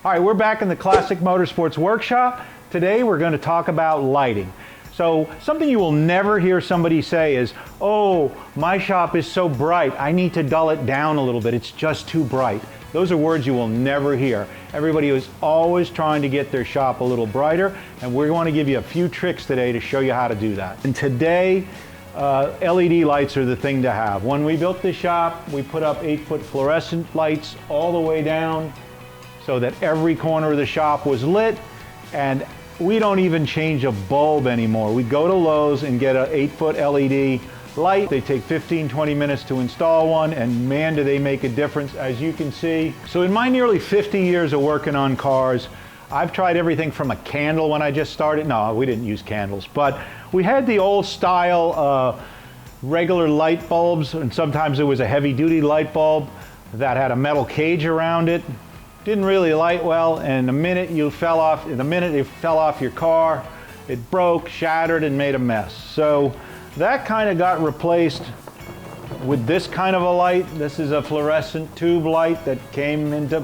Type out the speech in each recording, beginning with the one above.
All right, we're back in the Classic Motorsports workshop. Today we're going to talk about lighting. So something you will never hear somebody say is, oh, my shop is so bright, I need to dull it down a little bit, it's just too bright. Those are words you will never hear. Everybody is always trying to get their shop a little brighter, and we want to give you a few tricks today to show you how to do that. And today, LED lights are the thing to have. When we built this shop, we put up 8-foot fluorescent lights all the way down so that every corner of the shop was lit, and we don't even change a bulb anymore. We go to Lowe's and get an 8-foot LED light. They take 15-20 minutes to install one, and man, do they make a difference, as you can see. So in my nearly 50 years of working on cars, I've tried everything from a candle when I just started. No, we didn't use candles, but we had the old style regular light bulbs, and sometimes it was a heavy-duty light bulb that had a metal cage around it. Didn't really light well, and the minute it fell off your car, it broke, shattered, and made a mess. So that kind of got replaced with this kind of a light. This is a fluorescent tube light that came into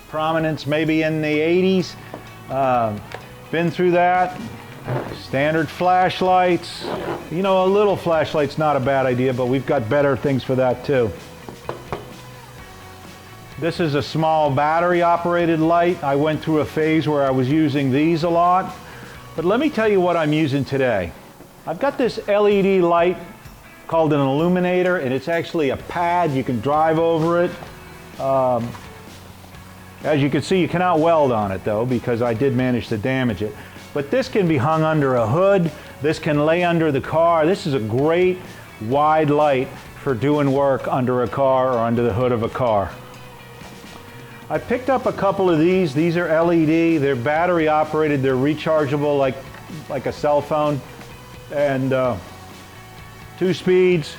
prominence maybe in the 80s. Been through that. Standard flashlights. You know, a little flashlight's not a bad idea, but we've got better things for that too. This is a small battery operated light. I went through a phase where I was using these a lot, but let me tell you what I'm using today. I've got this LED light called an illuminator, and it's actually a pad. You can drive over it. As you can see, you cannot weld on it though, because I did manage to damage it. But this can be hung under a hood. This can lay under the car. This is a great wide light for doing work under a car or under the hood of a car. I picked up a couple of these. These are LED. They're battery operated. They're rechargeable like a cell phone. And 2 speeds.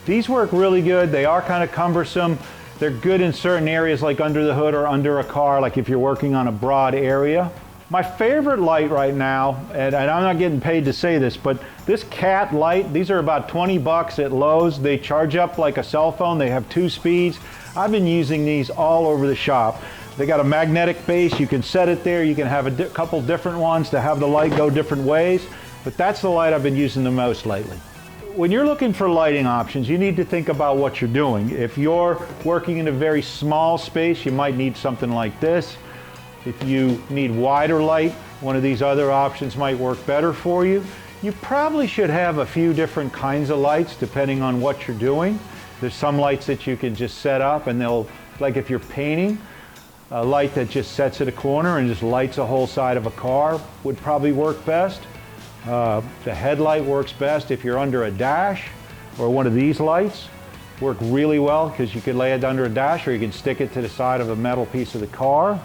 These work really good. They are kind of cumbersome. They're good in certain areas like under the hood or under a car, like if you're working on a broad area. My favorite light right now, and I'm not getting paid to say this, but this cat light, these are about 20 bucks at Lowe's. They charge up like a cell phone. They have 2 speeds. I've been using these all over the shop. They got a magnetic base. You can set it there. You can have a couple different ones to have the light go different ways, but that's the light I've been using the most lately. When you're looking for lighting options, you need to think about what you're doing. If you're working in a very small space, you might need something like this. If you need wider light, one of these other options might work better for you. You probably should have a few different kinds of lights depending on what you're doing. There's some lights that you can just set up, and they'll, like if you're painting, a light that just sets at a corner and just lights a whole side of a car would probably work best. The headlight works best if you're under a dash, or one of these lights work really well because you can lay it under a dash, or you can stick it to the side of a metal piece of the car.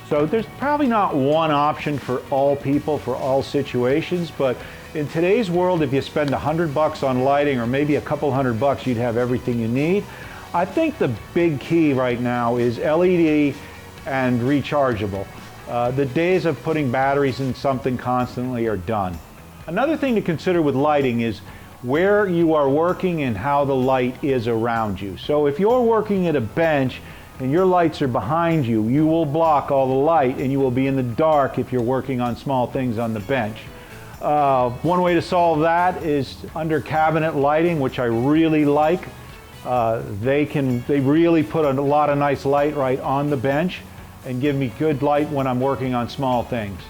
So there's probably not one option for all people, for all situations, but in today's world, if you spend $100 on lighting, or maybe a couple $100, you'd have everything you need. I think the big key right now is LED and rechargeable. The days of putting batteries in something constantly are done. Another thing to consider with lighting is where you are working and how the light is around you. So if you're working at a bench and your lights are behind you, you will block all the light and you will be in the dark if you're working on small things on the bench. One way to solve that is under cabinet lighting, which I really like. They really put a lot of nice light right on the bench and give me good light when I'm working on small things.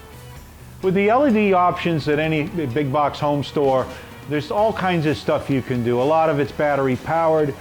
With the LED options at any big box home store, there's all kinds of stuff you can do. A lot of it's battery powered.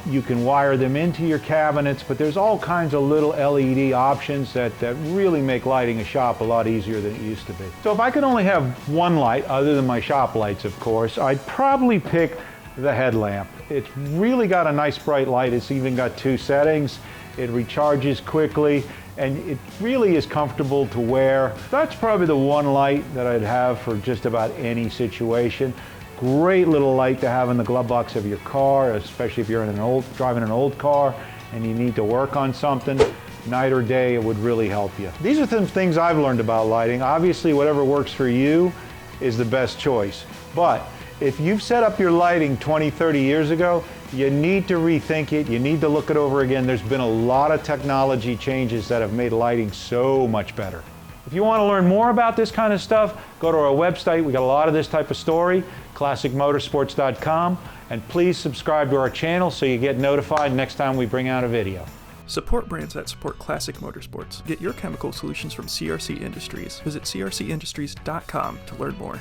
You can wire them into your cabinets, but there's all kinds of little LED options that really make lighting a shop a lot easier than it used to be. So if I could only have one light, other than my shop lights of course, I'd probably pick the headlamp. It's really got a nice bright light. It's even got 2 settings. It recharges quickly, and it really is comfortable to wear. That's probably the one light that I'd have for just about any situation. Great little light to have in the glove box of your car, especially if you're driving an old car and you need to work on something. Night or day, it would really help you. These are some things I've learned about lighting. Obviously, whatever works for you is the best choice. But if you've set up your lighting 20, 30 years ago, you need to rethink it. You need to look it over again. There's been a lot of technology changes that have made lighting so much better. If you want to learn more about this kind of stuff, go to our website. We got a lot of this type of story, classicmotorsports.com, and please subscribe to our channel so you get notified next time we bring out a video. Support brands that support Classic Motorsports. Get your chemical solutions from CRC Industries. Visit crcindustries.com to learn more.